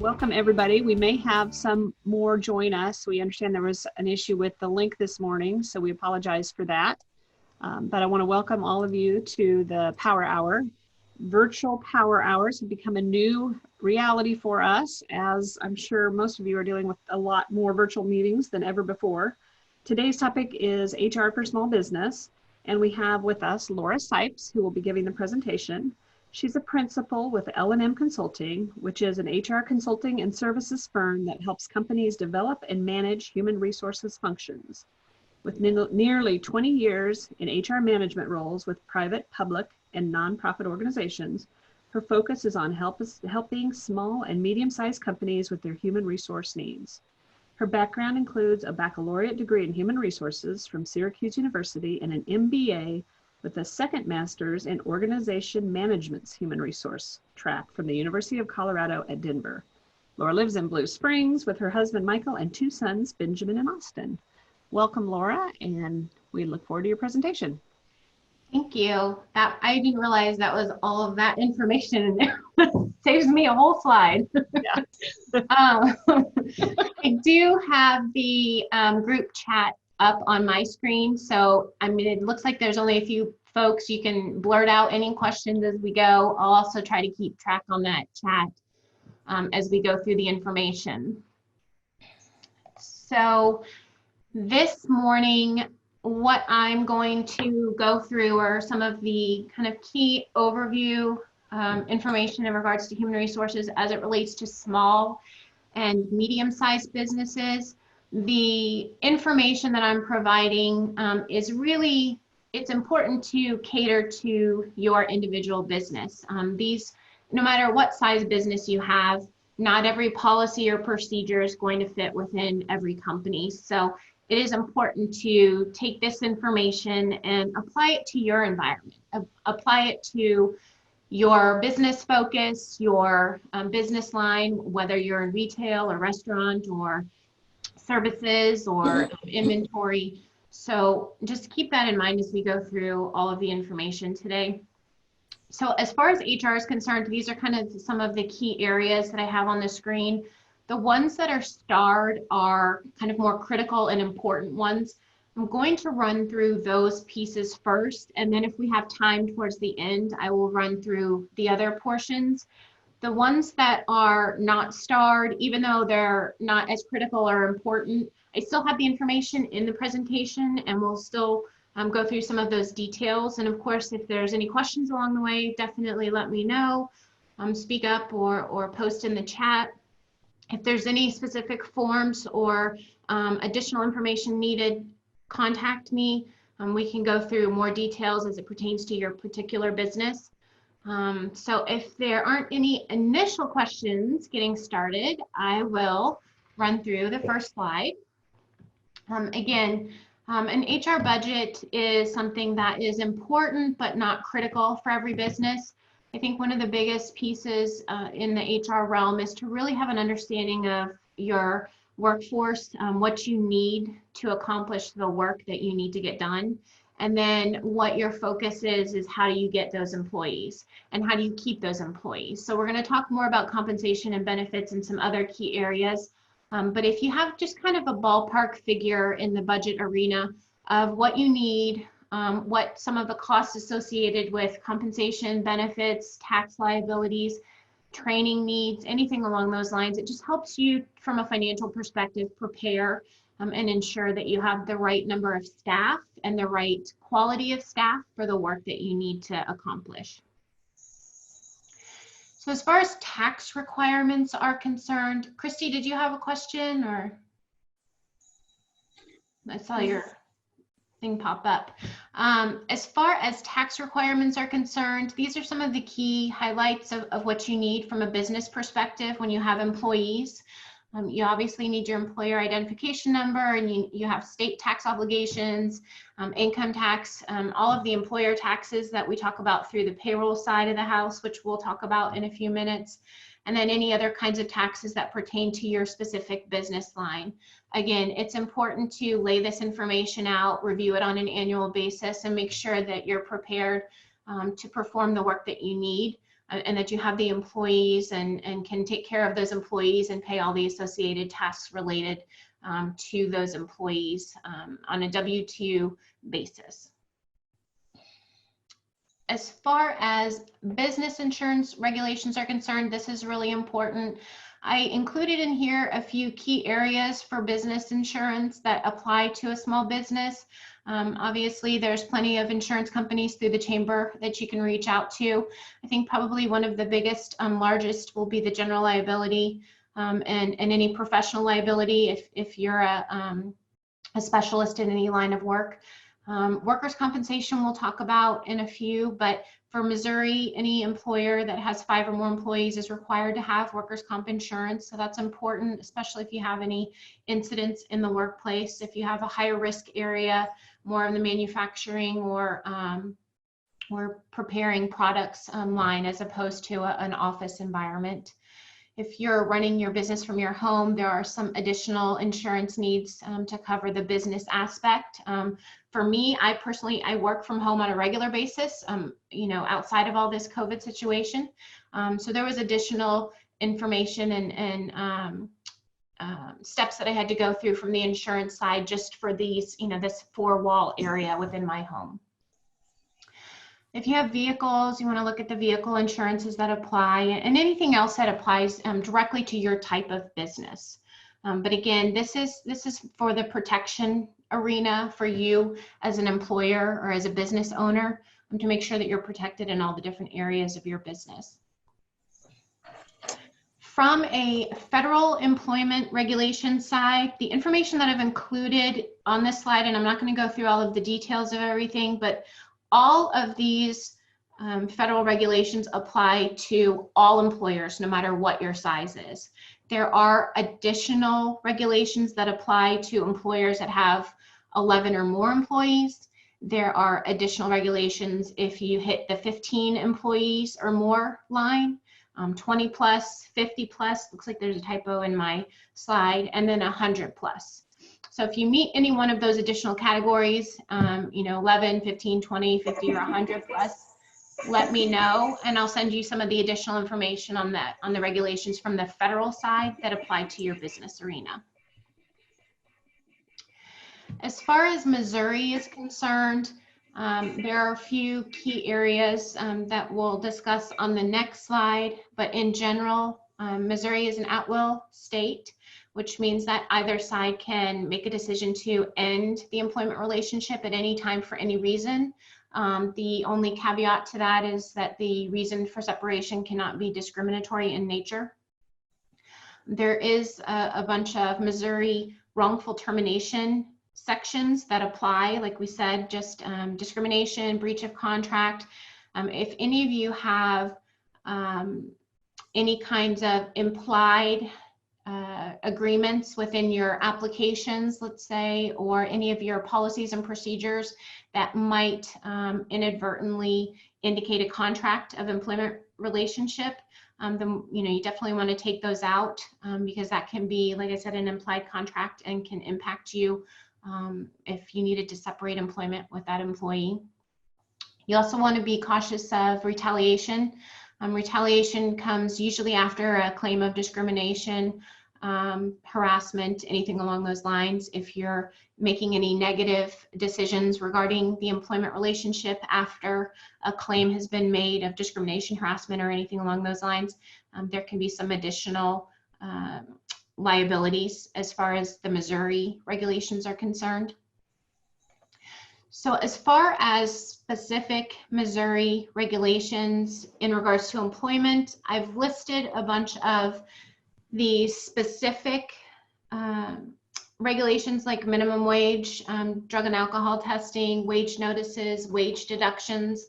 Welcome everybody. We may have some more join us. We understand there was an issue with the link this morning, so we apologize for that. But I want to welcome all of you to the Power Hour. Virtual Power Hours have become a new reality for us, as I'm sure most of you are dealing with a lot more virtual meetings than ever before. Today's topic is HR for small business, and we have with us Laura Sipes, who will be giving the presentation. She's a principal with L&M Consulting, which is an HR consulting and services firm that helps companies develop and manage human resources functions. With nearly 20 years in HR management roles with private, public, and nonprofit organizations, her focus is on helping small and medium-sized companies with their human resource needs. Her background includes a baccalaureate degree in human resources from Syracuse University and an MBA with a second master's in organization management's human resource track from the University of Colorado at Denver. Laura lives in Blue Springs with her husband Michael and two sons, Benjamin and Austin. Welcome, Laura, and we look forward to your presentation. Thank you. I didn't realize that was all of that information in there. Saves me a whole slide. Yeah. I do have the group chat up on my screen, so I mean, it looks like there's only a few folks. You can blurt out any questions as we go. I'll also try to keep track on that chat as we go through the information. So this morning, what I'm going to go through are some of the kind of key overview information in regards to human resources as it relates to small and medium-sized businesses. The information that I'm providing is really, it's important to cater to your individual business. No matter what size business you have, not every policy or procedure is going to fit within every company. So it is important to take this information and apply it to your environment, apply it to your business focus, your business line, whether you're in retail or restaurant or services or inventory. So just keep that in mind as we go through all of the information today. So as far as HR is concerned, these are kind of some of the key areas that I have on the screen. The ones that are starred are kind of more critical and important ones. I'm going to run through those pieces first, and then if we have time towards the end, I will run through the other portions. The ones that are not starred, even though they're not as critical or important, I still have the information in the presentation, and we'll still go through some of those details. And of course, if there's any questions along the way, definitely let me know. Speak up or post in the chat. If there's any specific forms or additional information needed, contact me. We can go through more details as it pertains to your particular business. So if there aren't any initial questions getting started, I will run through the first slide. Again, an HR budget is something that is important but not critical for every business. I think one of the biggest pieces in the HR realm is to really have an understanding of your workforce, what you need to accomplish the work that you need to get done. And then what your focus is how do you get those employees and how do you keep those employees? So we're going to talk more about compensation and benefits and some other key areas. But if you have just kind of a ballpark figure in the budget arena of what you need, what some of the costs associated with compensation, benefits, tax liabilities, training needs, anything along those lines, it just helps you from a financial perspective prepare and ensure that you have the right number of staff and the right quality of staff for the work that you need to accomplish. So as far as tax requirements are concerned, Christy, did you have a question, or I saw your thing pop up. As far as tax requirements are concerned, these are some of the key highlights of what you need from a business perspective when you have employees. You obviously need your employer identification number, and you have state tax obligations, income tax, all of the employer taxes that we talk about through the payroll side of the house, which we'll talk about in a few minutes, and then any other kinds of taxes that pertain to your specific business line. Again, it's important to lay this information out, review it on an annual basis, and make sure that you're prepared to perform the work that you need. and that you have the employees and can take care of those employees and pay all the associated tasks related to those employees on a W-2 basis. As far as business insurance regulations are concerned, this is really important. I included in here a few key areas for business insurance that apply to a small business. Obviously, there's plenty of insurance companies through the chamber that you can reach out to. I think probably one of the biggest, largest will be the general liability and any professional liability if you're a specialist in any line of work. Workers' compensation we'll talk about in a few, but for Missouri, any employer that has 5 or more employees is required to have workers' comp insurance. So that's important, especially if you have any incidents in the workplace. If you have a higher risk area, more of the manufacturing or preparing products line as opposed to an office environment. If you're running your business from your home, there are some additional insurance needs to cover the business aspect. For me, I work from home on a regular basis, outside of all this COVID situation. So there was additional information and steps that I had to go through from the insurance side just for these, this 4-wall area within my home. If you have vehicles, you want to look at the vehicle insurances that apply and anything else that applies directly to your type of business. But again, this is for the protection arena for you as an employer or as a business owner to make sure that you're protected in all the different areas of your business. From a federal employment regulation side, the information that I've included on this slide, and I'm not going to go through all of the details of everything, but all of these federal regulations apply to all employers, no matter what your size is. There are additional regulations that apply to employers that have 11 or more employees. There are additional regulations if you hit the 15 employees or more line, 20 plus, 50 plus, looks like there's a typo in my slide, and then 100 plus. So if you meet any one of those additional categories, 11, 15, 20, 50, or 100 plus, let me know, and I'll send you some of the additional information on that, on the regulations from the federal side that apply to your business arena. As far as Missouri is concerned, there are a few key areas that we'll discuss on the next slide, but in general, Missouri is an at-will state, which means that either side can make a decision to end the employment relationship at any time for any reason. The only caveat to that is that the reason for separation cannot be discriminatory in nature. There is a bunch of Missouri wrongful termination sections that apply, like we said, just discrimination, breach of contract. If any of you have any kinds of implied agreements within your applications, let's say, or any of your policies and procedures that might inadvertently indicate a contract of employment relationship, then you definitely want to take those out because that can be, like I said, an implied contract and can impact you if you needed to separate employment with that employee. You also want to be cautious of retaliation. Retaliation comes usually after a claim of discrimination, harassment, anything along those lines. If you're making any negative decisions regarding the employment relationship after a claim has been made of discrimination, harassment, or anything along those lines, there can be some additional liabilities as far as the Missouri regulations are concerned. So as far as specific Missouri regulations in regards to employment, I've listed a bunch of the specific regulations like minimum wage, drug and alcohol testing, wage notices, wage deductions.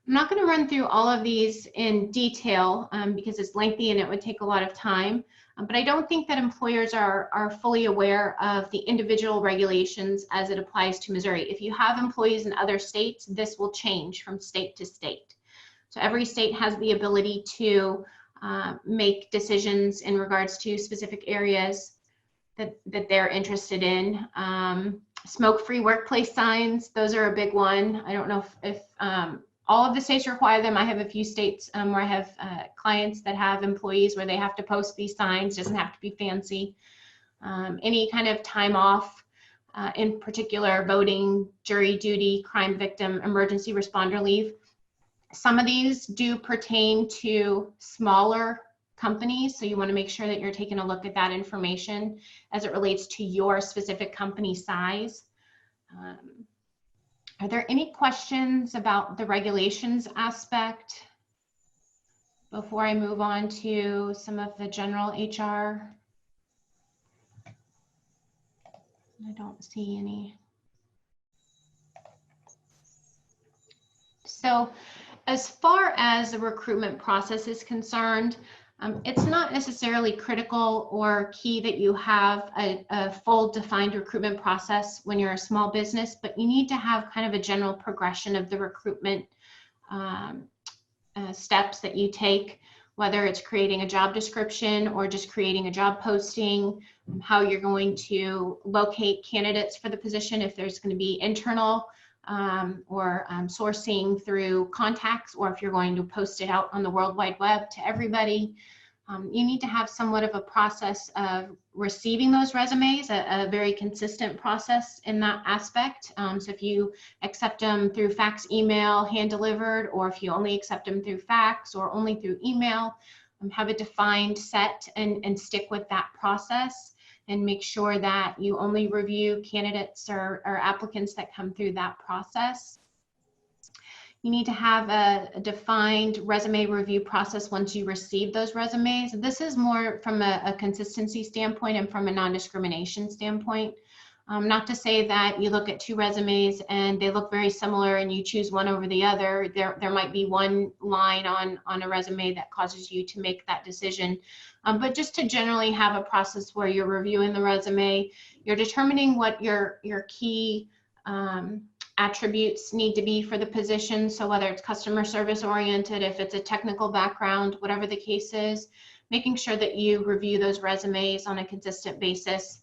I'm not going to run through all of these in detail because it's lengthy and it would take a lot of time. But I don't think that employers are fully aware of the individual regulations as it applies to Missouri. If you have employees in other states, this will change from state to state. So every state has the ability to make decisions in regards to specific areas that they're interested in. Smoke-free workplace signs, those are a big one. I don't know if All of the states require them. I have a few states where I have clients that have employees where they have to post these signs. Doesn't have to be fancy. Any kind of time off, in particular voting, jury duty, crime victim, emergency responder leave. Some of these do pertain to smaller companies, so you want to make sure that you're taking a look at that information as it relates to your specific company size. Are there any questions about the regulations aspect before I move on to some of the general HR? I don't see any. So as far as the recruitment process is concerned, it's not necessarily critical or key that you have a full defined recruitment process when you're a small business, but you need to have kind of a general progression of the recruitment steps that you take, whether it's creating a job description or just creating a job posting, how you're going to locate candidates for the position, if there's going to be internal or sourcing through contacts, or if you're going to post it out on the World Wide Web to everybody. You need to have somewhat of a process of receiving those resumes, a very consistent process in that aspect. So if you accept them through fax, email, hand delivered, or if you only accept them through fax or only through email, have a defined set and stick with that process, and make sure that you only review candidates or applicants that come through that process. You need to have a defined resume review process once you receive those resumes. This is more from a consistency standpoint and from a non-discrimination standpoint. Not to say that you look at two resumes and they look very similar and you choose one over the other. There might be one line on a resume that causes you to make that decision. But just to generally have a process where you're reviewing the resume, you're determining what your key attributes need to be for the position. So whether it's customer service oriented, if it's a technical background, whatever the case is, making sure that you review those resumes on a consistent basis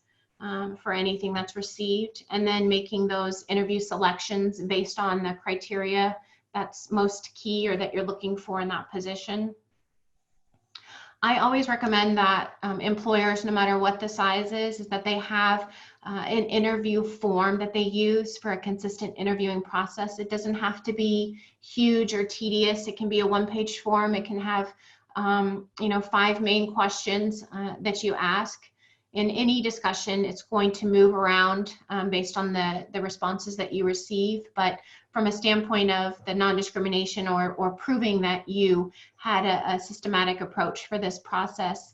for anything that's received, and then making those interview selections based on the criteria that's most key or that you're looking for in that position. I always recommend that employers, no matter what the size is that they have an interview form that they use for a consistent interviewing process. It doesn't have to be huge or tedious. It can be a one-page form. It can have 5 main questions that you ask. In any discussion, it's going to move around based on the responses that you receive. But from a standpoint of the non-discrimination or proving that you had a systematic approach for this process,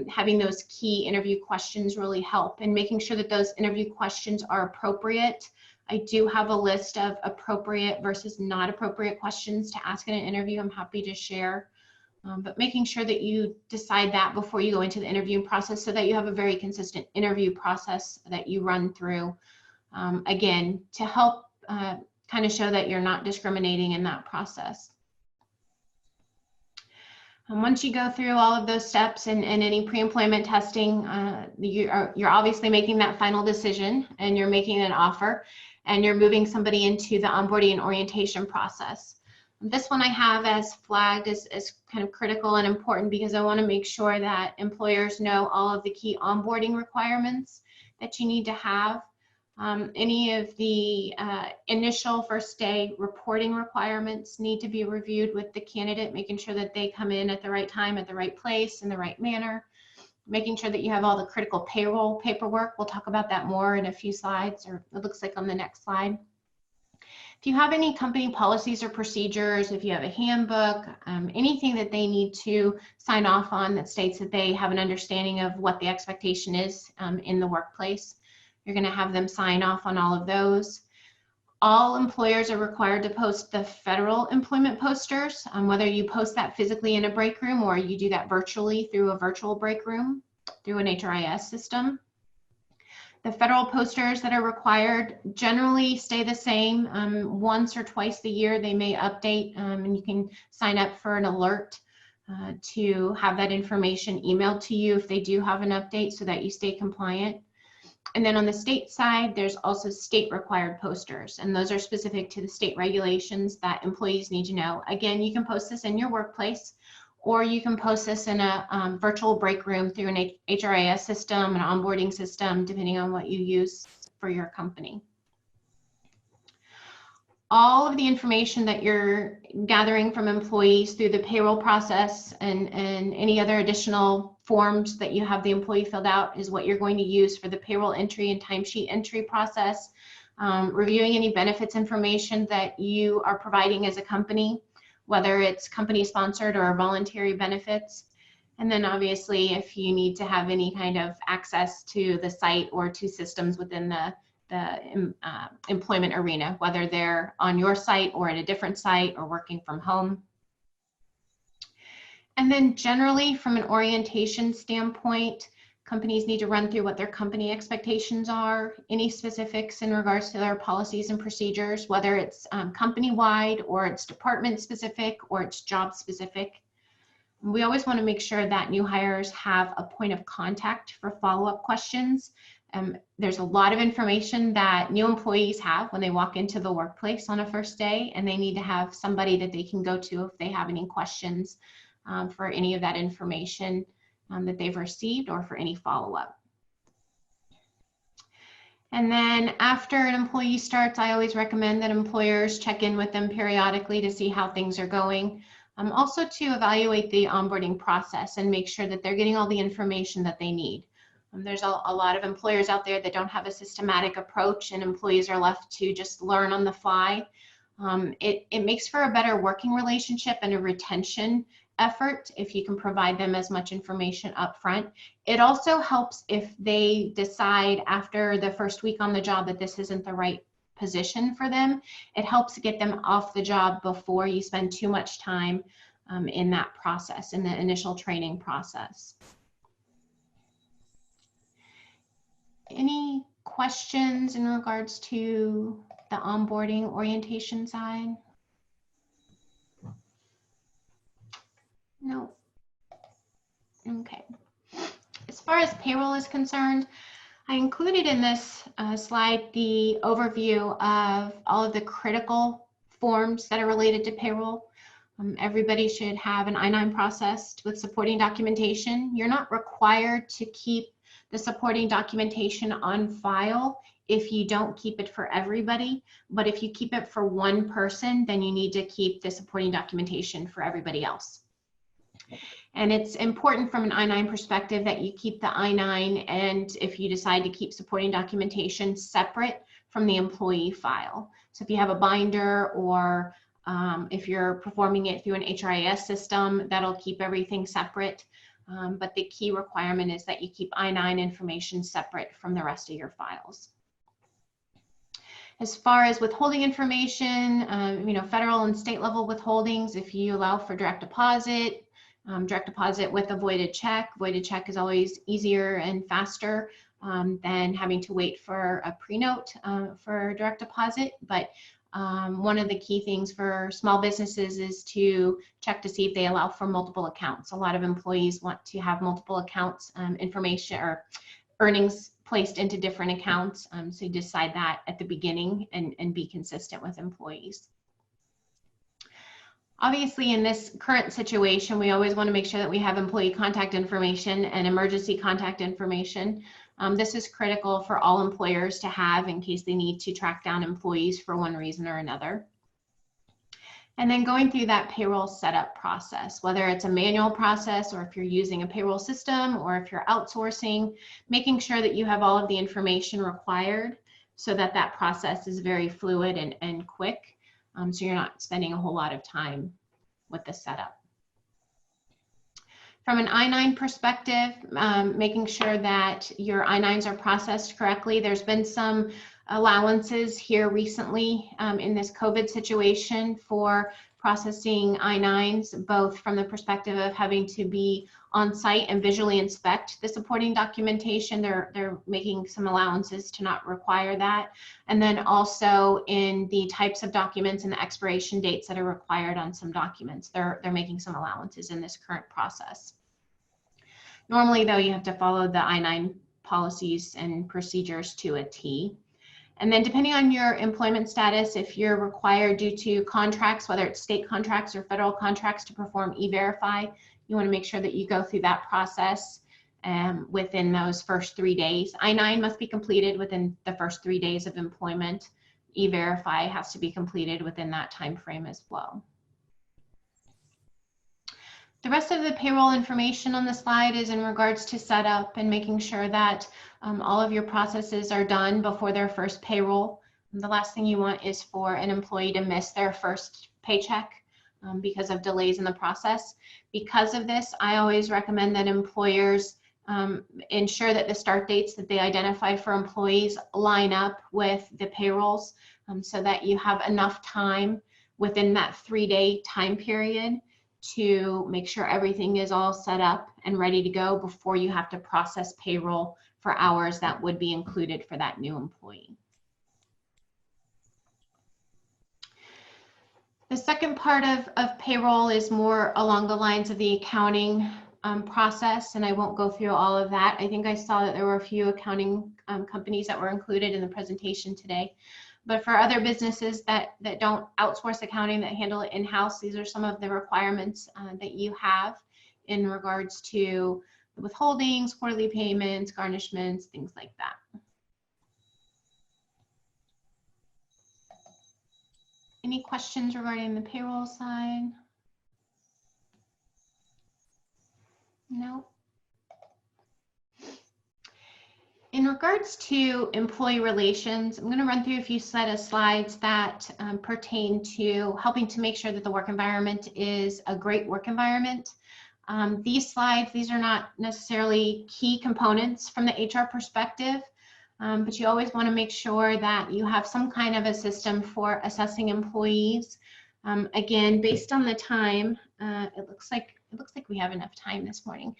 having those key interview questions really help, and making sure that those interview questions are appropriate. I do have a list of appropriate versus not appropriate questions to ask in an interview. I'm happy to share. But making sure that you decide that before you go into the interviewing process, so that you have a very consistent interview process that you run through, again, to help kind of show that you're not discriminating in that process. And once you go through all of those steps and any pre-employment testing, you're obviously making that final decision, and you're making an offer, and you're moving somebody into the onboarding and orientation process. This one I have as flagged as kind of critical and important, because I want to make sure that employers know all of the key onboarding requirements that you need to have. Any of the initial first day reporting requirements need to be reviewed with the candidate, making sure that they come in at the right time, at the right place, in the right manner, making sure that you have all the critical payroll paperwork. We'll talk about that more in a few slides, or it looks like on the next slide. If you have any company policies or procedures, if you have a handbook, anything that they need to sign off on that states that they have an understanding of what the expectation is in the workplace, you're going to have them sign off on all of those. All employers are required to post the federal employment posters, whether you post that physically in a break room or you do that virtually through a virtual break room through an HRIS system. The federal posters that are required generally stay the same. Once or twice a year, they may update, and you can sign up for an alert to have that information emailed to you if they do have an update, so that you stay compliant. And then on the state side, there's also state required posters, and those are specific to the state regulations that employees need to know. Again, you can post this in your workplace, or you can post this in a virtual break room through an HRIS system, an onboarding system, depending on what you use for your company. All of the information that you're gathering from employees through the payroll process and any other additional forms that you have the employee filled out is what you're going to use for the payroll entry and timesheet entry process. Reviewing any benefits information that you are providing as a company, whether it's company sponsored or voluntary benefits. And then obviously if you need to have any kind of access to the site or to systems within the employment arena, whether they're on your site or at a different site or working from home. And then generally from an orientation standpoint, companies need to run through what their company expectations are, any specifics in regards to their policies and procedures, whether it's company-wide or it's department-specific or it's job-specific. We always want to make sure that new hires have a point of contact for follow-up questions. There's a lot of information that new employees have when they walk into the workplace on a first day, and they need to have somebody that they can go to if they have any questions for any of that information that they've received or for any follow-up. And then after an employee starts, I always recommend that employers check in with them periodically to see how things are going. Also to evaluate the onboarding process and make sure that they're getting all the information that they need. There's a lot of employers out there that don't have a systematic approach, and employees are left to just learn on the fly. It makes for a better working relationship and a retention effort if you can provide them as much information up front. It also helps if they decide after the first week on the job that this isn't the right position for them. It helps get them off the job before you spend too much time in that process, in the initial training process. Any questions in regards to the onboarding orientation side? No. Okay. As far as payroll is concerned, I included in this slide the overview of all of the critical forms that are related to payroll. Everybody should have an I-9 processed with supporting documentation. You're not required to keep the supporting documentation on file if you don't keep it for everybody, but if you keep it for one person, then you need to keep the supporting documentation for everybody else. And it's important from an I-9 perspective that you keep the I-9, and if you decide to keep supporting documentation, separate from the employee file. So if you have a binder, or if you're performing it through an HRIS system, that'll keep everything separate. But the key requirement is that you keep I-9 information separate from the rest of your files. As far as withholding information, federal and state level withholdings, if you allow for direct deposit with a voided check is always easier and faster than having to wait for a pre-note for direct deposit. But one of the key things for small businesses is to check to see if they allow for multiple accounts. A lot of employees want to have multiple accounts, information or earnings placed into different accounts. So you decide that at the beginning and be consistent with employees. Obviously, in this current situation, we always want to make sure that we have employee contact information and emergency contact information. This is critical for all employers to have in case they need to track down employees for one reason or another. And then going through that payroll setup process, whether it's a manual process or if you're using a payroll system or if you're outsourcing, making sure that you have all of the information required so that that process is very fluid and quick, so you're not spending a whole lot of time with the setup. From an I-9 perspective, making sure that your I-9s are processed correctly. There's been some allowances here recently in this COVID situation for processing I-9s, both from the perspective of having to be on site and visually inspect the supporting documentation. They're making some allowances to not require that. And then also in the types of documents and the expiration dates that are required on some documents, they're making some allowances in this current process. Normally though, you have to follow the I-9 policies and procedures to a T. And then depending on your employment status, if you're required due to contracts, whether it's state contracts or federal contracts, to perform E-Verify, you want to make sure that you go through that process within those first 3 days. I-9 must be completed within the first 3 days of employment. E-Verify has to be completed within that time frame as well. The rest of the payroll information on the slide is in regards to setup and making sure that all of your processes are done before their first payroll. The last thing you want is for an employee to miss their first paycheck because of delays in the process. Because of this, I always recommend that employers ensure that the start dates that they identify for employees line up with the payrolls so that you have enough time within that 3-day time period to make sure everything is all set up and ready to go before you have to process payroll for hours that would be included for that new employee. The second part of payroll is more along the lines of the accounting process, and I won't go through all of that. I think I saw that there were a few accounting companies that were included in the presentation today. But for other businesses that don't outsource accounting, that handle it in-house, these are some of the requirements that you have in regards to the withholdings, quarterly payments, garnishments, things like that. Any questions regarding the payroll side? No. In regards to employee relations, I'm going to run through a few set of slides that pertain to helping to make sure that the work environment is a great work environment. These slides, these are not necessarily key components from the HR perspective, but you always want to make sure that you have some kind of a system for assessing employees. Again, based on the time, it looks like we have enough time this morning.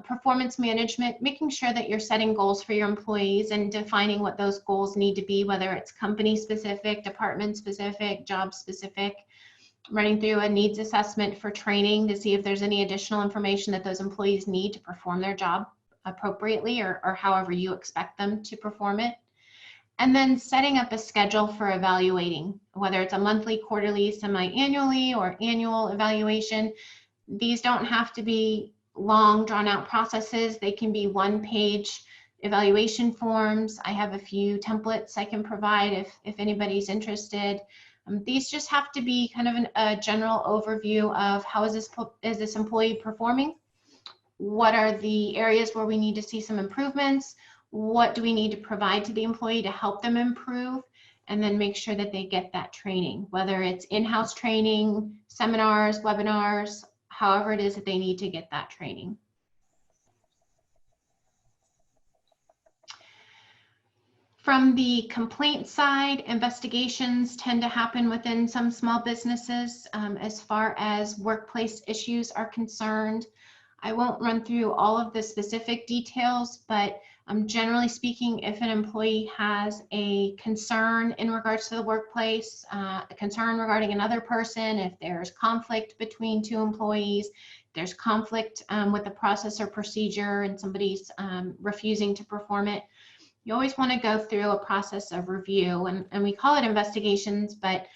Performance management, making sure that you're setting goals for your employees and defining what those goals need to be, whether it's company specific, department specific, job specific. Running through a needs assessment for training to see if there's any additional information that those employees need to perform their job appropriately or however you expect them to perform it. And then setting up a schedule for evaluating, whether it's a monthly, quarterly, semi-annually, or annual evaluation. These don't have to be long, drawn-out processes. They can be one-page evaluation forms. I have a few templates I can provide if anybody's interested. These just have to be kind of a general overview of how is this employee performing? What are the areas where we need to see some improvements? What do we need to provide to the employee to help them improve? And then make sure that they get that training, whether it's in-house training, seminars, webinars, however it is that they need to get that training. From the complaint side, investigations tend to happen within some small businesses as far as workplace issues are concerned. I won't run through all of the specific details, but generally speaking, if an employee has a concern in regards to the workplace, a concern regarding another person, if there's conflict between two employees, there's conflict with the process or procedure and somebody's refusing to perform it, you always want to go through a process of review, and we call it investigations, but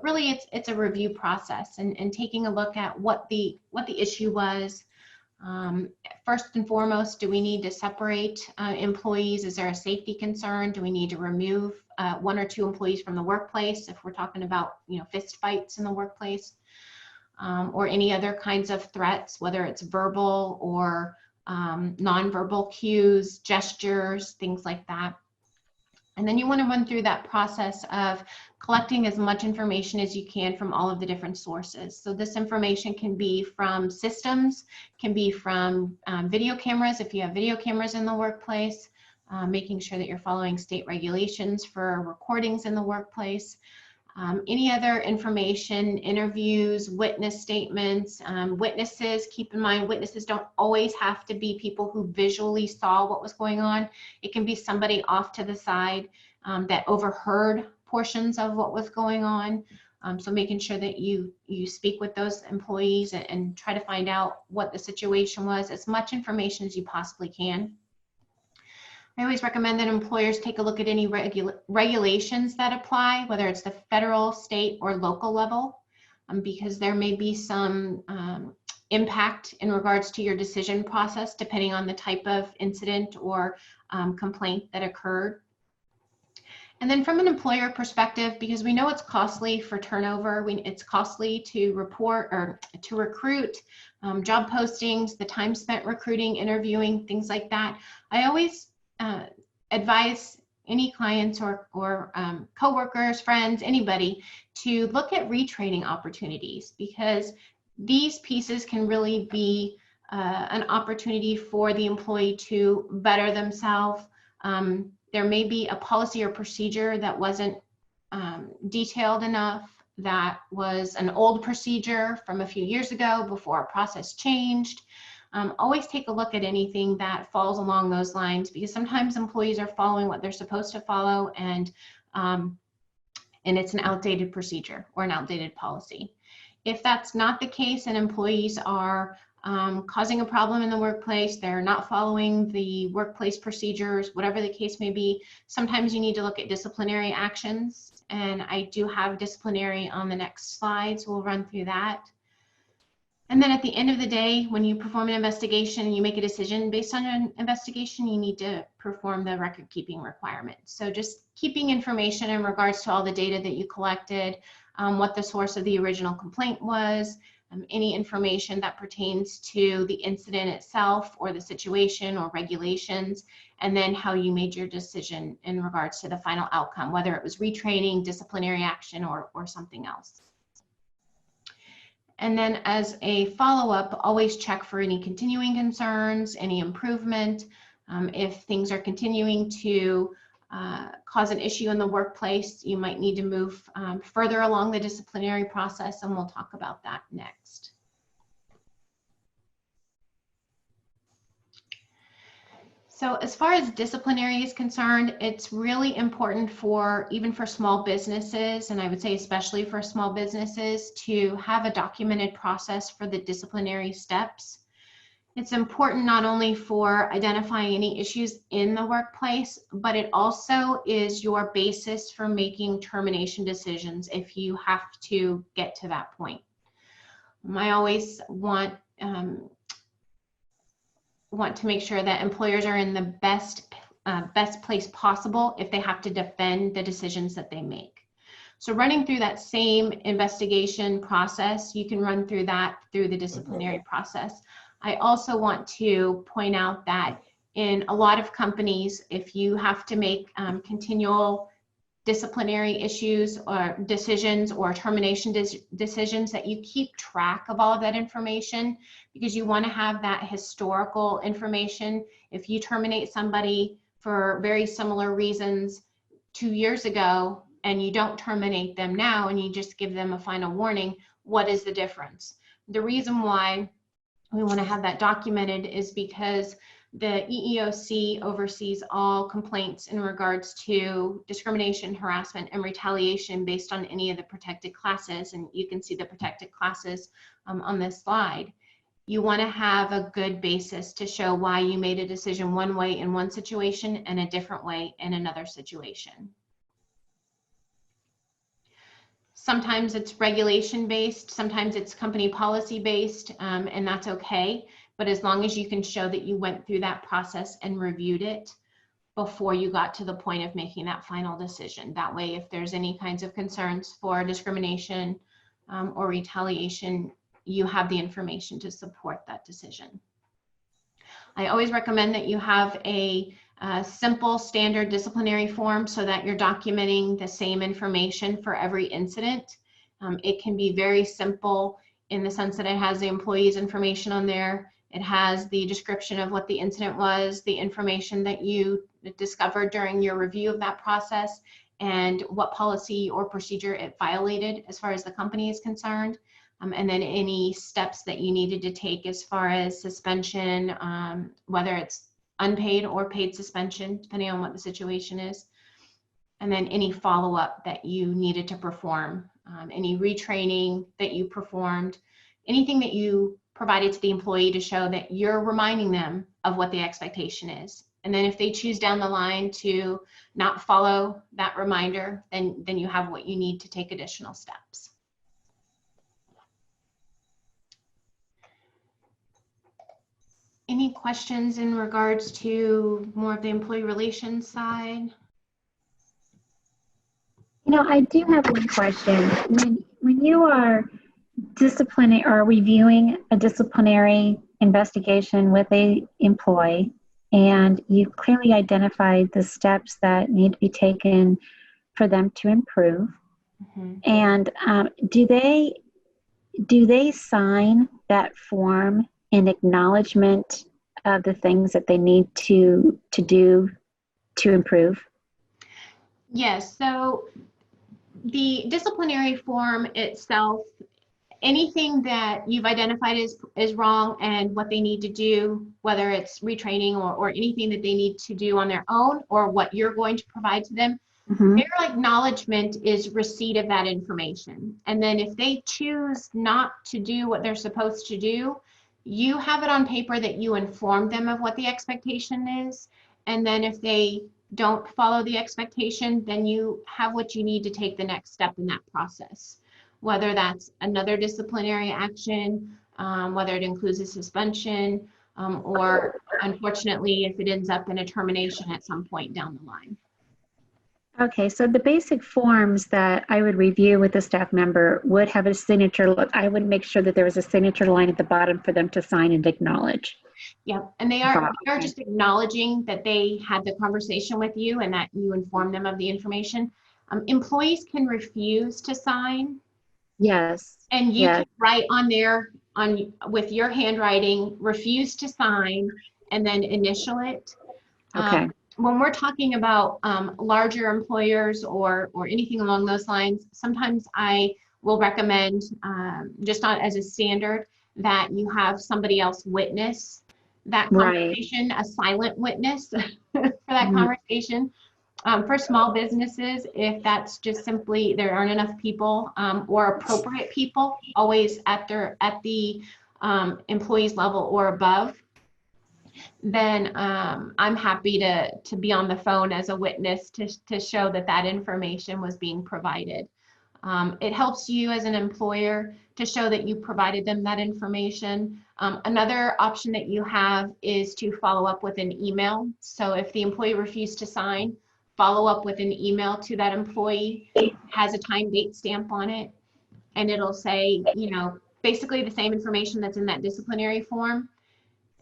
really it's a review process and taking a look at what the issue was. First and foremost, do we need to separate employees? Is there a safety concern? Do we need to remove one or two employees from the workplace if we're talking about fist fights in the workplace, or any other kinds of threats, whether it's verbal or nonverbal cues, gestures, things like that. And then you want to run through that process of collecting as much information as you can from all of the different sources. So this information can be from systems, can be from video cameras, if you have video cameras in the workplace, making sure that you're following state regulations for recordings in the workplace. Any other information, interviews, witness statements, witnesses. Keep in mind, witnesses don't always have to be people who visually saw what was going on. It can be somebody off to the side that overheard portions of what was going on. So making sure that you speak with those employees and try to find out what the situation was, as much information as you possibly can. I always recommend that employers take a look at any regulations that apply, whether it's the federal, state, or local level, because there may be some impact in regards to your decision process depending on the type of incident or complaint that occurred. And then from an employer perspective, because we know it's costly for turnover, it's costly to report or to recruit, job postings, the time spent recruiting, interviewing, things like that. I always advise any clients or coworkers, friends, anybody to look at retraining opportunities, because these pieces can really be an opportunity for the employee to better themselves. There may be a policy or procedure that wasn't detailed enough, that was an old procedure from a few years ago before a process changed. Always take a look at anything that falls along those lines, because sometimes employees are following what they're supposed to follow, and it's an outdated procedure or an outdated policy. If that's not the case and employees are causing a problem in the workplace, they're not following the workplace procedures, whatever the case may be, sometimes you need to look at disciplinary actions. And I do have disciplinary on the next slide, so we'll run through that. And then at the end of the day, when you perform an investigation and you make a decision based on an investigation, you need to perform the record keeping requirements. So just keeping information in regards to all the data that you collected, what the source of the original complaint was, any information that pertains to the incident itself or the situation or regulations, and then how you made your decision in regards to the final outcome, whether it was retraining, disciplinary action, or something else. And then as a follow-up, always check for any continuing concerns, any improvement. If things are continuing to cause an issue in the workplace, you might need to move further along the disciplinary process, and we'll talk about that next. So as far as disciplinary is concerned, it's really important even for small businesses, and I would say especially for small businesses, to have a documented process for the disciplinary steps. It's important not only for identifying any issues in the workplace, but it also is your basis for making termination decisions if you have to get to that point. I always want to make sure that employers are in the best place possible if they have to defend the decisions that they make. So running through that same investigation process, you can run through that through the disciplinary process. I also want to point out that in a lot of companies, if you have to make continual disciplinary issues or decisions or termination decisions, that you keep track of all of that information, because you want to have that historical information. If you terminate somebody for very similar reasons 2 years ago and you don't terminate them now and you just give them a final warning, what is the difference? The reason why we want to have that documented is because the EEOC oversees all complaints in regards to discrimination, harassment, and retaliation based on any of the protected classes, and you can see the protected classes on this slide. You want to have a good basis to show why you made a decision one way in one situation and a different way in another situation. Sometimes it's regulation based, sometimes it's company policy based, and that's okay. But as long as you can show that you went through that process and reviewed it before you got to the point of making that final decision. That way, if there's any kinds of concerns for discrimination or retaliation, you have the information to support that decision. I always recommend that you have a simple standard disciplinary form so that you're documenting the same information for every incident. It can be very simple in the sense that it has the employee's information on there. It has the description of what the incident was, the information that you discovered during your review of that process, and what policy or procedure it violated as far as the company is concerned. And then any steps that you needed to take as far as suspension, whether it's unpaid or paid suspension, depending on what the situation is. And then any follow-up that you needed to perform, any retraining that you performed, anything that you provided to the employee to show that you're reminding them of what the expectation is. And then if they choose down the line to not follow that reminder, then you have what you need to take additional steps. Any questions in regards to more of the employee relations side? You know, I do have one question. When you are disciplining or reviewing a disciplinary investigation with a employee, and you clearly identified the steps that need to be taken for them to improve, and do they sign that form in acknowledgement of the things that they need to do to improve? Yes, so the disciplinary form itself, anything that you've identified is wrong and what they need to do, whether it's retraining or anything that they need to do on their own or what you're going to provide to them, their acknowledgement is receipt of that information. And then if they choose not to do what they're supposed to do, you have it on paper that you inform them of what the expectation is. And then if they don't follow the expectation, then you have what you need to take the next step in that process, whether that's another disciplinary action, whether it includes a suspension, or unfortunately, if it ends up in a termination at some point down the line. Okay, so the basic forms that I would review with a staff member would have a signature. I would make sure that there was a signature line at the bottom for them to sign and acknowledge. Yeah, and they are just acknowledging that they had the conversation with you and that you informed them of the information. Employees can refuse to sign. Yes. And you can write on there with your handwriting, refuse to sign, and then initial it. Okay. When we're talking about larger employers or anything along those lines, sometimes I will recommend, just not as a standard, that you have somebody else witness that conversation, a silent witness for that conversation. For small businesses, if that's just simply there aren't enough people or appropriate people always at the employees level or above, then I'm happy to be on the phone as a witness to show that information was being provided. It helps you as an employer to show that you provided them that information. Another option that you have is to follow up with an email. So if the employee refused to sign, follow up with an email to that employee. It has a time date stamp on it, and it'll say, basically the same information that's in that disciplinary form,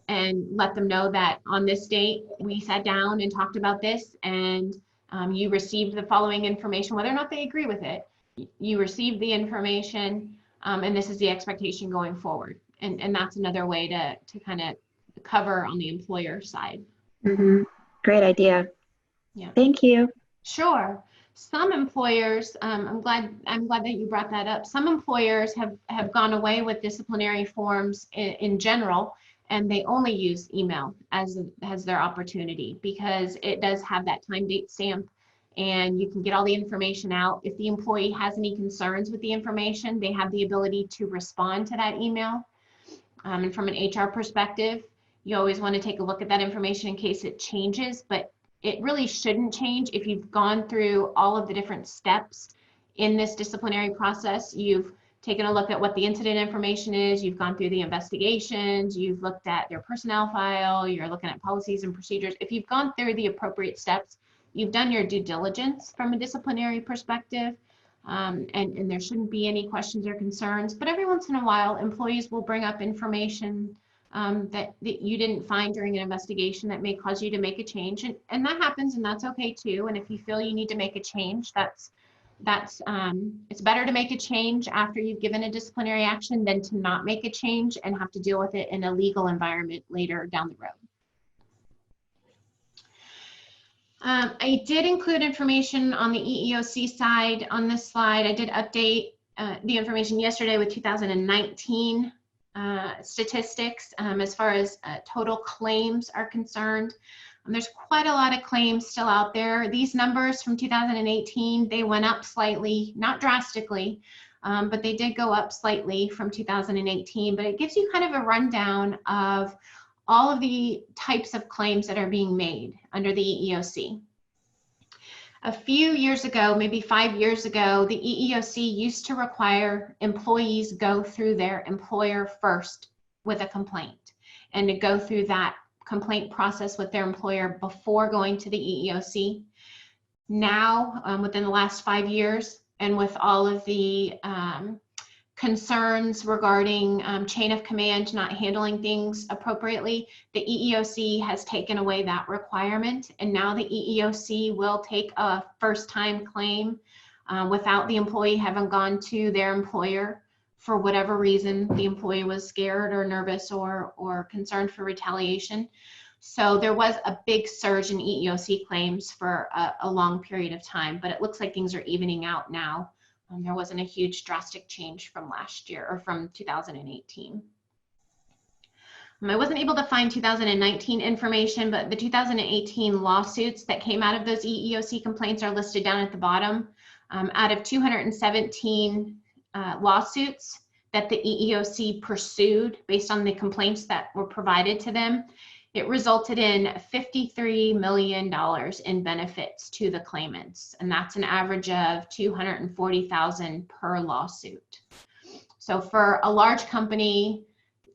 and let them know that on this date we sat down and talked about this, and you received the following information, whether or not they agree with it. You received the information, and this is the expectation going forward. And that's another way to kind of cover on the employer side. Great idea. Yeah. Thank you. Sure. Some employers, I'm glad that you brought that up. Some employers have gone away with disciplinary forms in general, and they only use email as their opportunity, because it does have that time date stamp, and you can get all the information out. If the employee has any concerns with the information, they have the ability to respond to that email. And from an HR perspective, you always want to take a look at that information in case it changes, but it really shouldn't change if you've gone through all of the different steps in this disciplinary process. You've taken a look at what the incident information is, you've gone through the investigations, you've looked at their personnel file, you're looking at policies and procedures. If you've gone through the appropriate steps, you've done your due diligence from a disciplinary perspective, and there shouldn't be any questions or concerns. But every once in a while, employees will bring up information that you didn't find during an investigation that may cause you to make a change, and that happens, and that's okay too. And if you feel you need to make a change, that's it's better to make a change after you've given a disciplinary action than to not make a change and have to deal with it in a legal environment later down the road. I did include information on the EEOC side on this slide. I did update the information yesterday with 2019 statistics as far as total claims are concerned. There's quite a lot of claims still out there. These numbers from 2018, they went up slightly, not drastically, but they did go up slightly from 2018. But it gives you kind of a rundown of all of the types of claims that are being made under the EEOC. A few years ago, maybe 5 years ago, the EEOC used to require employees go through their employer first with a complaint, and to go through that complaint process with their employer before going to the EEOC. Now, within the last 5 years, and with all of the concerns regarding chain of command not handling things appropriately, the EEOC has taken away that requirement, and now the EEOC will take a first-time claim without the employee having gone to their employer for whatever reason. The employee was scared or nervous or concerned for retaliation. So there was a big surge in EEOC claims for a long period of time, but it looks like things are evening out now. There wasn't a huge drastic change from last year or from 2018. I wasn't able to find 2019 information, but the 2018 lawsuits that came out of those EEOC complaints are listed down at the bottom. Out of 217 lawsuits that the EEOC pursued based on the complaints that were provided to them, it resulted in $53 million in benefits to the claimants, and that's an average of $240,000 per lawsuit. So for a large company,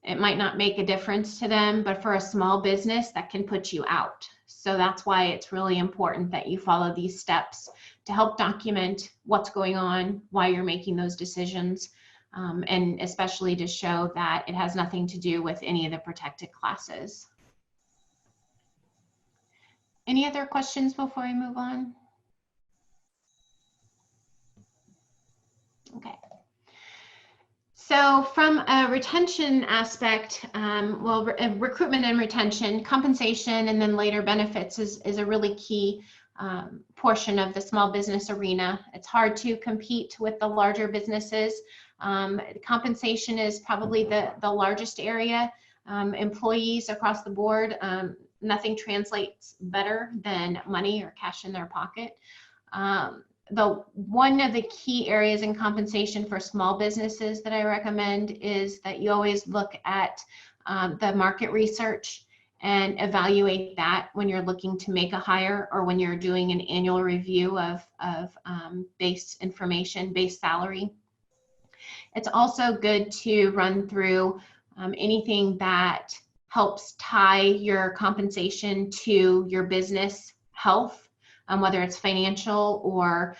it might not make a difference to them, but for a small business, that can put you out. So that's why it's really important that you follow these steps to help document what's going on, why you're making those decisions, and especially to show that it has nothing to do with any of the protected classes. Any other questions before we move on? Okay. So from a retention aspect, recruitment and retention, compensation, and then later benefits is a really key portion of the small business arena. It's hard to compete with the larger businesses. Compensation is probably the largest area. Employees across the board, nothing translates better than money or cash in their pocket. One of the key areas in compensation for small businesses that I recommend is that you always look at the market research and evaluate that when you're looking to make a hire or when you're doing an annual review of base information, base salary. It's also good to run through anything that helps tie your compensation to your business health, whether it's financial or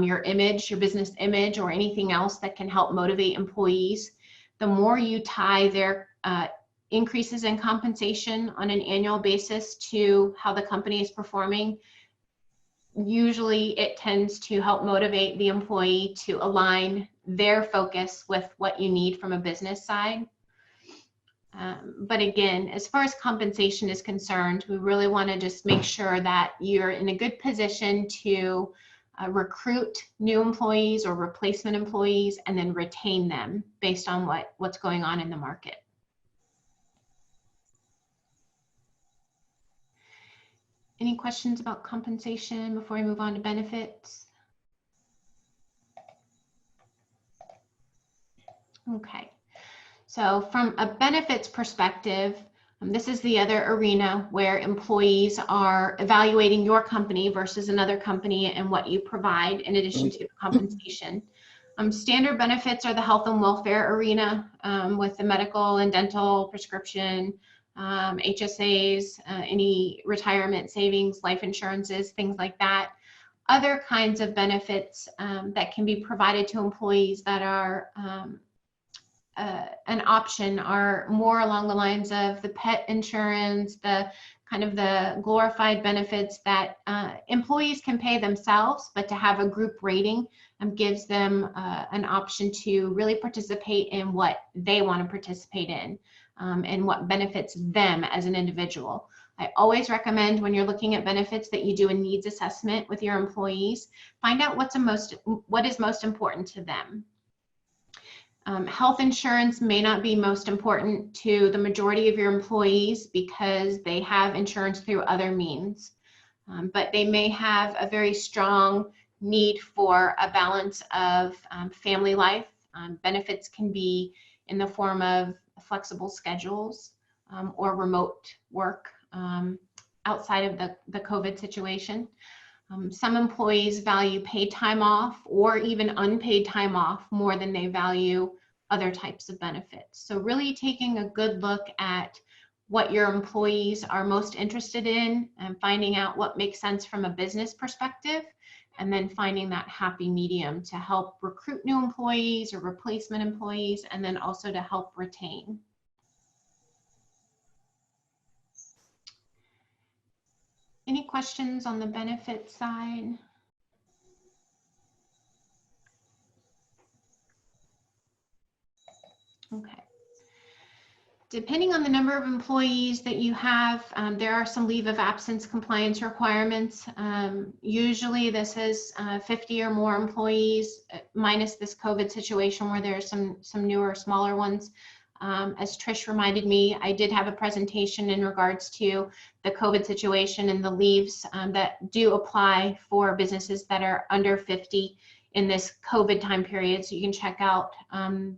your image, your business image, or anything else that can help motivate employees. The more you tie their increases in compensation on an annual basis to how the company is performing, usually it tends to help motivate the employee to align their focus with what you need from a business side. But again, as far as compensation is concerned, we really want to just make sure that you're in a good position to recruit new employees or replacement employees and then retain them based on what's going on in the market. Any questions about compensation before we move on to benefits? Okay. So from a benefits perspective, this is the other arena where employees are evaluating your company versus another company and what you provide in addition to compensation. Standard benefits are the health and welfare arena with the medical and dental, prescription, HSAs, any retirement savings, life insurances, things like that. Other kinds of benefits that can be provided to employees that are an option are more along the lines of the pet insurance, the kind of the glorified benefits that employees can pay themselves, but to have a group rating gives them an option to really participate in what they want to participate in and what benefits them as an individual. I always recommend when you're looking at benefits that you do a needs assessment with your employees. Find out what is most important to them. Health insurance may not be most important to the majority of your employees because they have insurance through other means, but they may have a very strong need for a balance of family life. Benefits can be in the form of flexible schedules, or remote work outside of the COVID situation. Some employees value paid time off or even unpaid time off more than they value other types of benefits. So really taking a good look at what your employees are most interested in and finding out what makes sense from a business perspective, and then finding that happy medium to help recruit new employees or replacement employees, and then also to help retain. Any questions on the benefit side? Okay. Depending on the number of employees that you have, there are some leave of absence compliance requirements. Usually this is 50 or more employees, minus this COVID situation where there are some newer, smaller ones. As Trish reminded me, I did have a presentation in regards to the COVID situation and the leaves that do apply for businesses that are under 50 in this COVID time period. So you can check out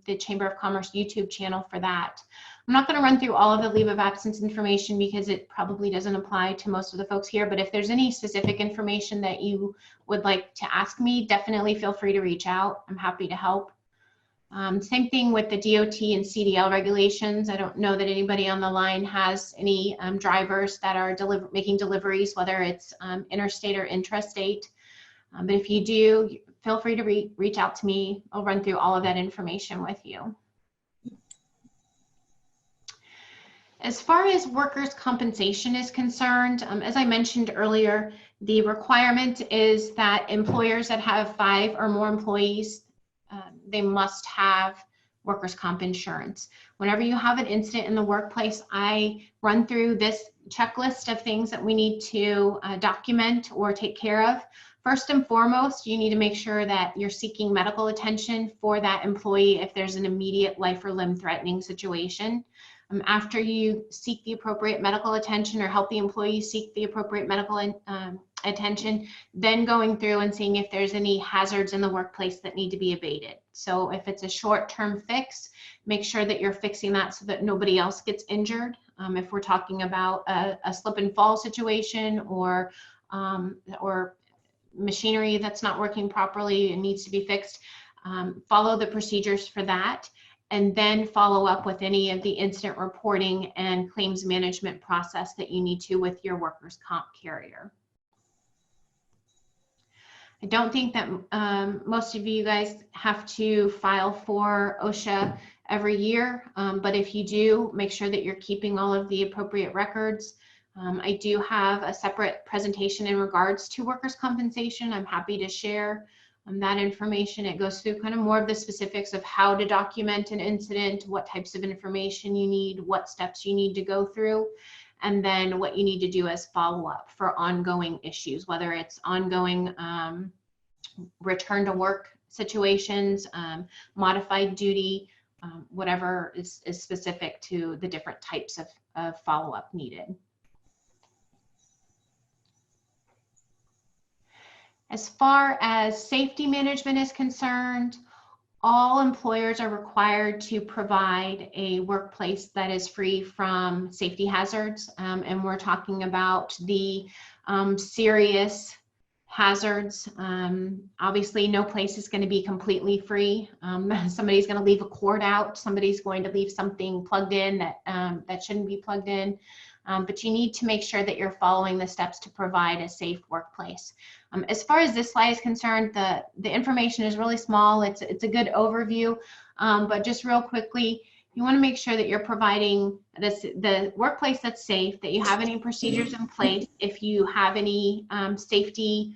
the Chamber of Commerce YouTube channel for that. I'm not going to run through all of the leave of absence information because it probably doesn't apply to most of the folks here, but if there's any specific information that you would like to ask me, definitely feel free to reach out. I'm happy to help. Same thing with the DOT and CDL regulations. I don't know that anybody on the line has any drivers that are making deliveries, whether it's interstate or intrastate. But if you do, feel free to reach out to me. I'll run through all of that information with you. As far as workers' compensation is concerned, as I mentioned earlier, the requirement is that employers that have 5 or more employees, they must have workers' comp insurance. Whenever you have an incident in the workplace, I run through this checklist of things that we need to document or take care of. First and foremost, you need to make sure that you're seeking medical attention for that employee if there's an immediate life or limb threatening situation. After you seek the appropriate medical attention or help the employee seek the appropriate medical attention, then going through and seeing if there's any hazards in the workplace that need to be abated. So if it's a short-term fix, make sure that you're fixing that so that nobody else gets injured. If we're talking about a slip and fall situation or machinery that's not working properly and needs to be fixed, follow the procedures for that, and then follow up with any of the incident reporting and claims management process that you need to with your workers' comp carrier. I don't think that most of you guys have to file for OSHA every year, but if you do, make sure that you're keeping all of the appropriate records. I do have a separate presentation in regards to workers' compensation. I'm happy to share that information. It goes through kind of more of the specifics of how to document an incident, what types of information you need, what steps you need to go through, and then what you need to do as follow-up for ongoing issues, whether it's ongoing return to work situations, modified duty, whatever is specific to the different types of follow-up needed. As far as safety management is concerned, all employers are required to provide a workplace that is free from safety hazards. And we're talking about the serious hazards. Obviously, no place is going to be completely free. Somebody's going to leave a cord out. Somebody's going to leave something plugged in that shouldn't be plugged in. But you need to make sure that you're following the steps to provide a safe workplace. As far as this slide is concerned, the information is really small. It's a good overview, but just real quickly, you want to make sure that you're providing the workplace that's safe, that you have any procedures in place if you have any safety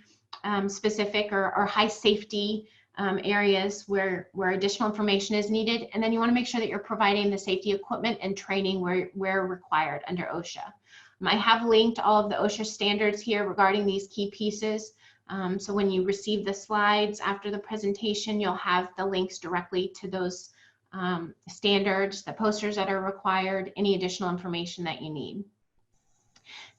specific or high safety areas where additional information is needed. And then you want to make sure that you're providing the safety equipment and training where required under OSHA. I have linked all of the OSHA standards here regarding these key pieces. So when you receive the slides after the presentation, you'll have the links directly to those standards, the posters that are required, any additional information that you need.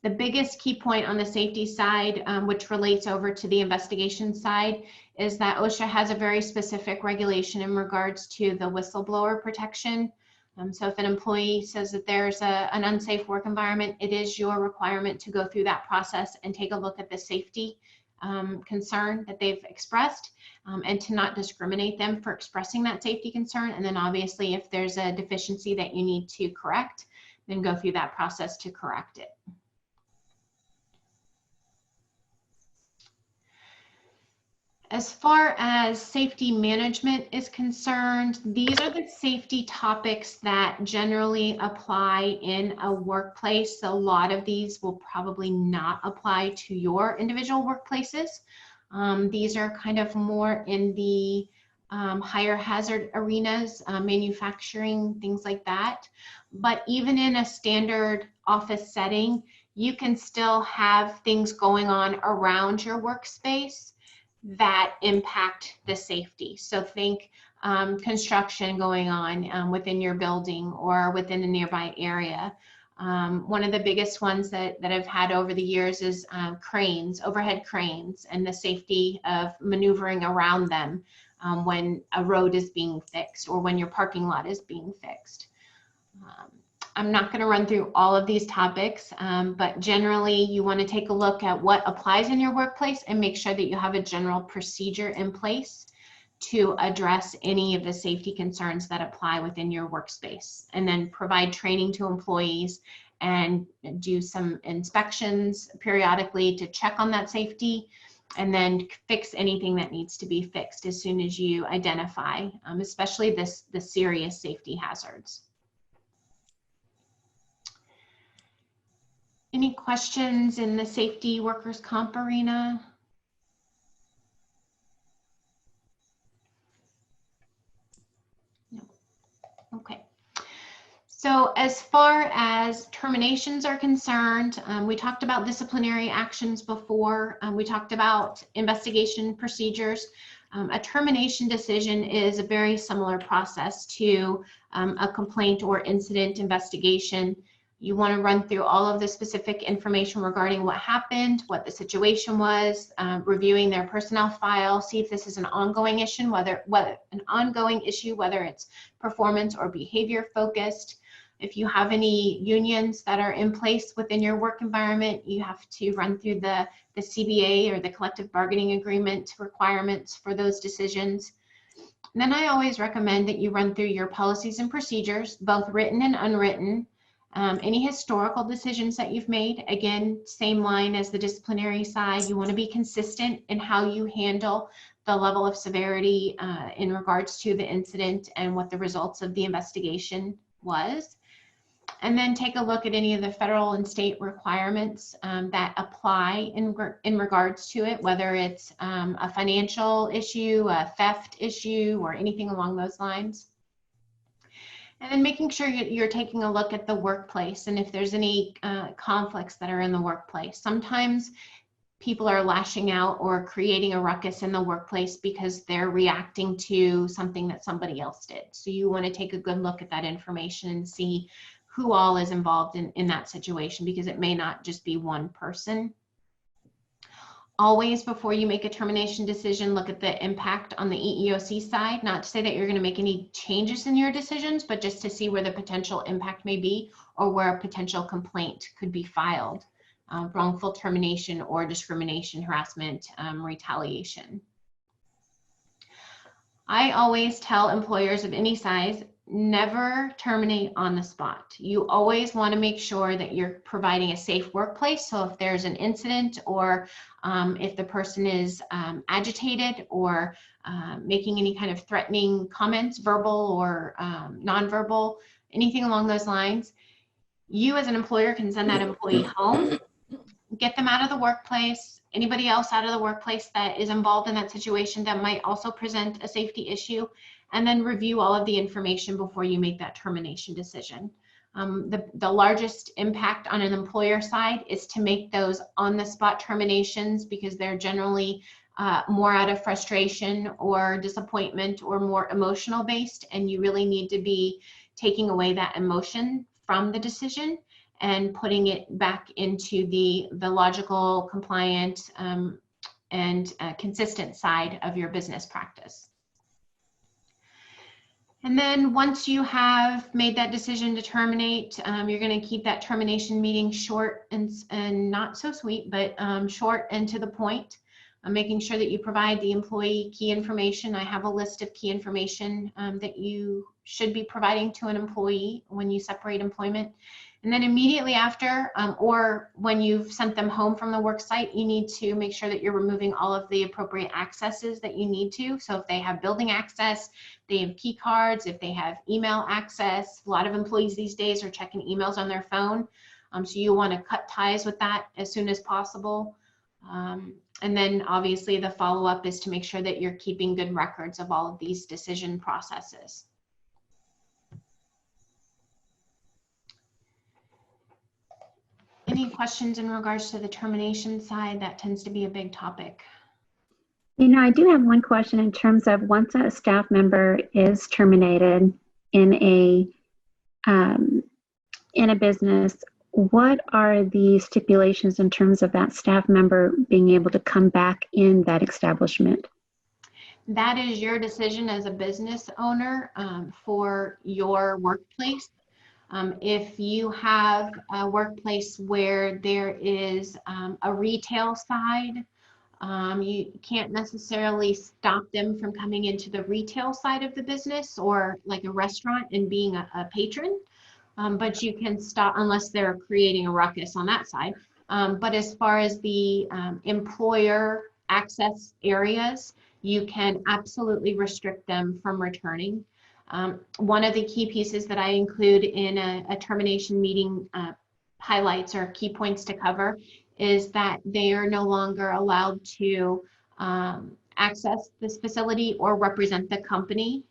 The biggest key point on the safety side, which relates over to the investigation side, is that OSHA has a very specific regulation in regards to the whistleblower protection. So if an employee says that there's an unsafe work environment, it is your requirement to go through that process and take a look at the safety concern that they've expressed, and to not discriminate them for expressing that safety concern. And then obviously if there's a deficiency that you need to correct, then go through that process to correct it. As far as safety management is concerned, these are the safety topics that generally apply in a workplace. A lot of these will probably not apply to your individual workplaces. These are kind of more in the higher hazard arenas, manufacturing, things like that. But even in a standard office setting, you can still have things going on around your workspace that impact the safety. So think construction going on within your building or within a nearby area. One of the biggest ones that I've had over the years is cranes, overhead cranes, and the safety of maneuvering around them when a road is being fixed or when your parking lot is being fixed. I'm not going to run through all of these topics, but generally you want to take a look at what applies in your workplace and make sure that you have a general procedure in place to address any of the safety concerns that apply within your workspace, and then provide training to employees and do some inspections periodically to check on that safety, and then fix anything that needs to be fixed as soon as you identify, especially the serious safety hazards. Any questions in the safety workers' comp arena? No. Okay. So as far as terminations are concerned, we talked about disciplinary actions before. We talked about investigation procedures. A termination decision is a very similar process to a complaint or incident investigation. You want to run through all of the specific information regarding what happened, what the situation was, reviewing their personnel file, see if this is an ongoing issue, whether it's performance or behavior focused. If you have any unions that are in place within your work environment, you have to run through the CBA or the collective bargaining agreement requirements for those decisions. And then I always recommend that you run through your policies and procedures, both written and unwritten. Any historical decisions that you've made, again, same line as the disciplinary side. You want to be consistent in how you handle the level of severity in regards to the incident and what the results of the investigation was. And then take a look at any of the federal and state requirements that apply in regards to it, whether it's a financial issue, a theft issue, or anything along those lines. And then making sure you're taking a look at the workplace and if there's any conflicts that are in the workplace. Sometimes people are lashing out or creating a ruckus in the workplace because they're reacting to something that somebody else did. So you want to take a good look at that information and see who all is involved in that situation, because it may not just be one person. Always, before you make a termination decision, look at the impact on the EEOC side. Not to say that you're going to make any changes in your decisions, but just to see where the potential impact may be or where a potential complaint could be filed. Wrongful termination or discrimination, harassment, retaliation. I always tell employers of any size, never terminate on the spot. You always want to make sure that you're providing a safe workplace. So if there's an incident or if the person is agitated or making any kind of threatening comments, verbal or nonverbal, anything along those lines, you as an employer can send that employee home, get them out of the workplace. Anybody else out of the workplace that is involved in that situation that might also present a safety issue, and then review all of the information before you make that termination decision. The largest impact on an employer side is to make those on-the-spot terminations, because they're generally more out of frustration or disappointment or more emotional based, and you really need to be taking away that emotion from the decision and putting it back into the logical, compliant, and consistent side of your business practice. And then once you have made that decision to terminate, you're going to keep that termination meeting short and not so sweet, but short and to the point. Making sure that you provide the employee key information. I have a list of key information that you should be providing to an employee when you separate employment. And then immediately after, or when you've sent them home from the work site, you need to make sure that you're removing all of the appropriate accesses that you need to. So if they have building access, they have key cards, if they have email access, a lot of employees these days are checking emails on their phone. So you want to cut ties with that as soon as possible. And then obviously the follow-up is to make sure that you're keeping good records of all of these decision processes. Any questions in regards to the termination side? That tends to be a big topic. You know, I do have one question in terms of once a staff member is terminated in a business, what are the stipulations in terms of that staff member being able to come back in that establishment? That is your decision as a business owner for your workplace. If you have a workplace where there is a retail side, you can't necessarily stop them from coming into the retail side of the business or like a restaurant and being a patron. But you can stop unless they're creating a ruckus on that side. But as far as the employer access areas, you can absolutely restrict them from returning. One of the key pieces that I include in a termination meeting highlights or key points to cover is that they are no longer allowed to access this facility or represent the company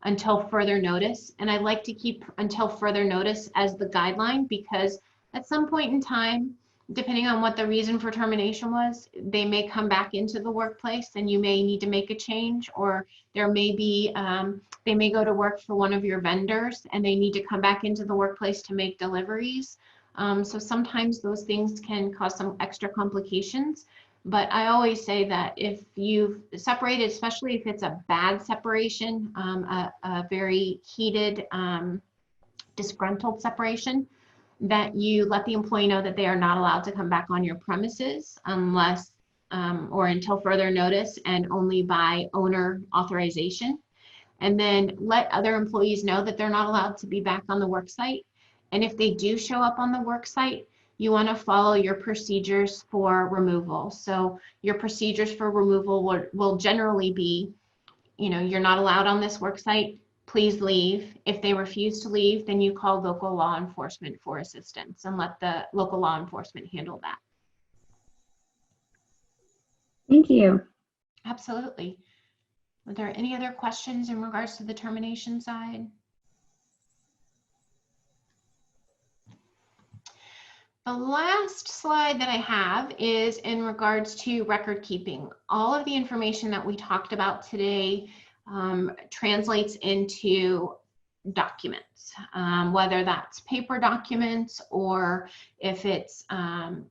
until further notice. And I like to keep until further notice as the guideline because at some point in time, depending on what the reason for termination was, they may come back into the workplace and you may need to make a change, or there may be, they may go to work for one of your vendors and they need to come back into the workplace to make deliveries. So sometimes those things can cause some extra complications. But I always say that if you've separated, especially if it's a bad separation, a very heated, disgruntled separation, that you let the employee know that they are not allowed to come back on your premises unless or until further notice and only by owner authorization. And then let other employees know that they're not allowed to be back on the work site. And if they do show up on the work site, you want to follow your procedures for removal. So your procedures for removal will generally be, you know, you're not allowed on this work site, please leave. If they refuse to leave, then you call local law enforcement for assistance and let the local law enforcement handle that. Thank you. Absolutely. Are there any other questions in regards to the termination side? The last slide that I have is in regards to record keeping. All of the information that we talked about today translates into documents, whether that's paper documents or if it's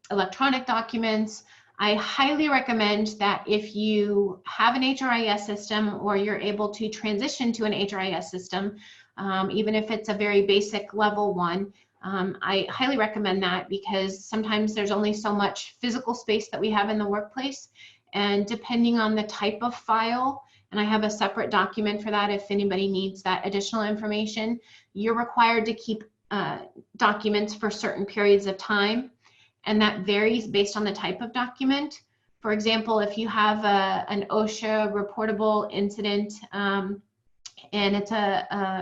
electronic documents. I highly recommend that if you have an HRIS system or you're able to transition to an HRIS system, even if it's a very basic level one, I highly recommend that because sometimes there's only so much physical space that we have in the workplace, and depending on the type of file, and I have a separate document for that if anybody needs that additional information, you're required to keep documents for certain periods of time, and that varies based on the type of document. For example, if you have an OSHA reportable incident and it's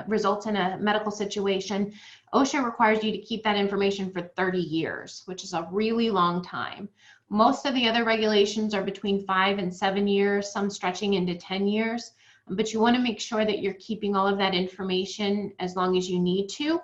results in a medical situation, OSHA requires you to keep that information for 30 years, which is a really long time. Most of the other regulations are between 5 and 7 years, some stretching into 10 years, but you want to make sure that you're keeping all of that information as long as you need to.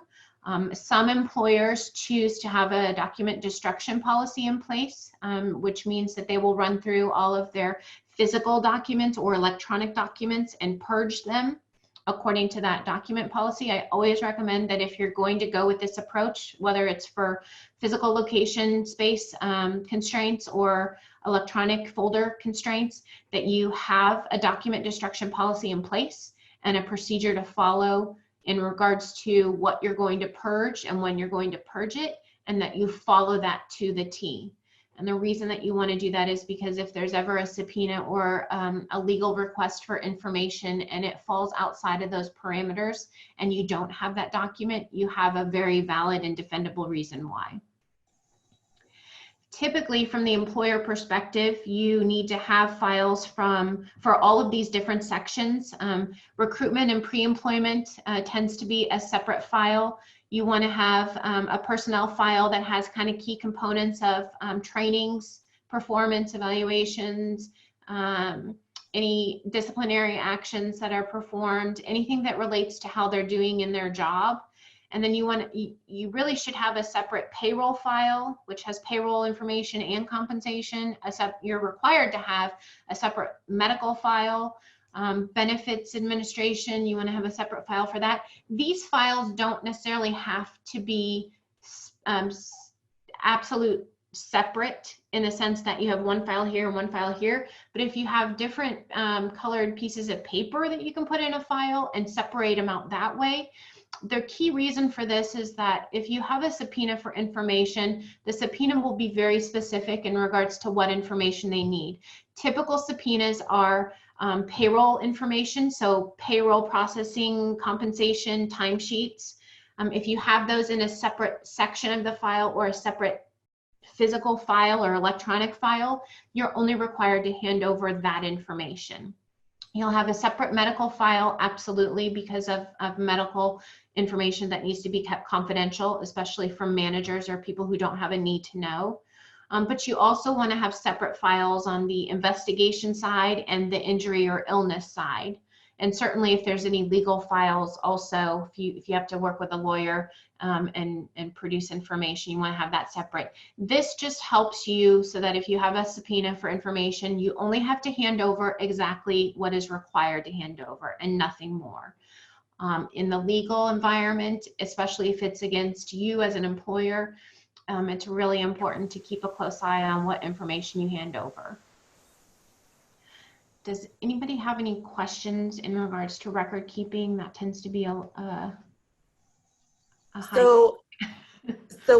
Some employers choose to have a document destruction policy in place, which means that they will run through all of their physical documents or electronic documents and purge them according to that document policy. I always recommend that if you're going to go with this approach, whether it's for physical location space constraints or electronic folder constraints, that you have a document destruction policy in place and a procedure to follow in regards to what you're going to purge and when you're going to purge it, and that you follow that to the T. And the reason that you want to do that is because if there's ever a subpoena or a legal request for information and it falls outside of those parameters and you don't have that document, you have a very valid and defendable reason why. Typically, from the employer perspective, you need to have files for all of these different sections. Recruitment and pre-employment tends to be a separate file. You want to have a personnel file that has kind of key components of trainings, performance evaluations, any disciplinary actions that are performed, anything that relates to how they're doing in their job. And then you really should have a separate payroll file, which has payroll information and compensation. You're required to have a separate medical file. Benefits administration, you want to have a separate file for that. These files don't necessarily have to be absolute separate in the sense that you have one file here and one file here, but if you have different colored pieces of paper that you can put in a file and separate them out that way. The key reason for this is that if you have a subpoena for information, the subpoena will be very specific in regards to what information they need. Typical subpoenas are payroll information, so payroll processing, compensation, timesheets. If you have those in a separate section of the file or a separate physical file or electronic file, you're only required to hand over that information. You'll have a separate medical file, absolutely, because of medical information that needs to be kept confidential, especially from managers or people who don't have a need to know. But you also want to have separate files on the investigation side and the injury or illness side. And certainly if there's any legal files also, if you have to work with a lawyer and produce information, you want to have that separate. This just helps you so that if you have a subpoena for information, you only have to hand over exactly what is required to hand over and nothing more. In the legal environment, especially if it's against you as an employer, it's really important to keep a close eye on what information you hand over. Does anybody have any questions in regards to record keeping? That tends to be a high. So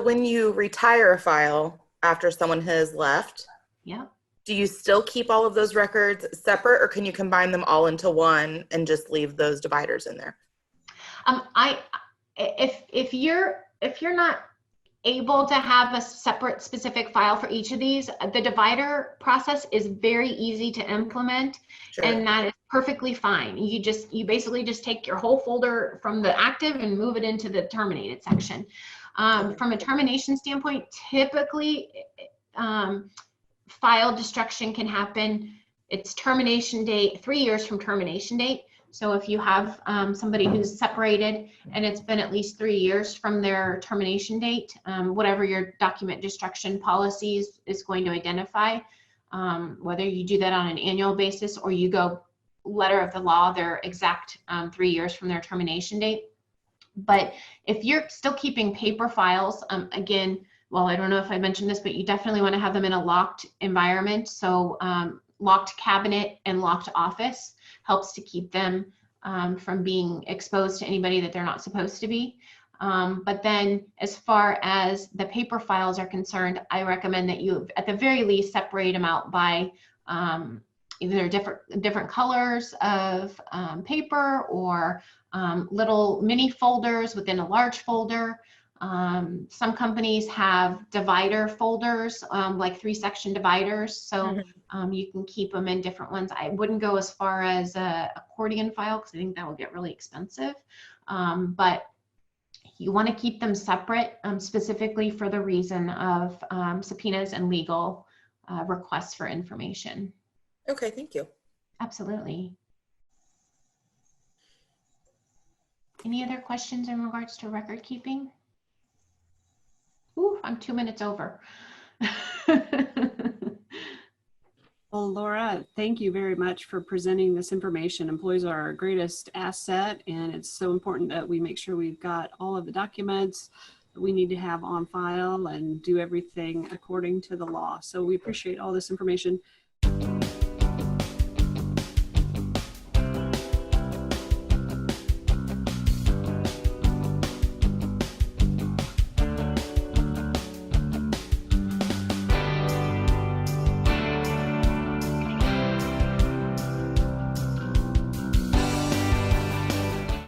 when you retire a file after someone has left, yeah, do you still keep all of those records separate, or can you combine them all into one and just leave those dividers in there? If you're not able to have a separate specific file for each of these, the divider process is very easy to implement. Sure. And that is perfectly fine. You basically just take your whole folder from the active and move it into the terminated section. From a termination standpoint, typically file destruction can happen. It's termination date, 3 years from termination date. So if you have somebody who's separated and it's been at least 3 years from their termination date, whatever your document destruction policies is going to identify, whether you do that on an annual basis or you go letter of the law, their exact 3 years from their termination date. But if you're still keeping paper files, again, well, I don't know if I mentioned this, but you definitely want to have them in a locked environment. So locked cabinet and locked office helps to keep them from being exposed to anybody that they're not supposed to be. But then as far as the paper files are concerned, I recommend that you at the very least separate them out by either different colors of paper or little mini folders within a large folder. Some companies have divider folders, like 3-section dividers, so you can keep them in different ones. I wouldn't go as far as a accordion file because I think that will get really expensive, but you want to keep them separate, specifically for the reason of subpoenas and legal requests for information. Okay, thank you. Absolutely. Any other questions in regards to record keeping? Ooh, I'm 2 minutes over. Well, Laura, thank you very much for presenting this information. Employees are our greatest asset, and it's so important that we make sure we've got all of the documents that we need to have on file and do everything according to the law. So we appreciate all this information.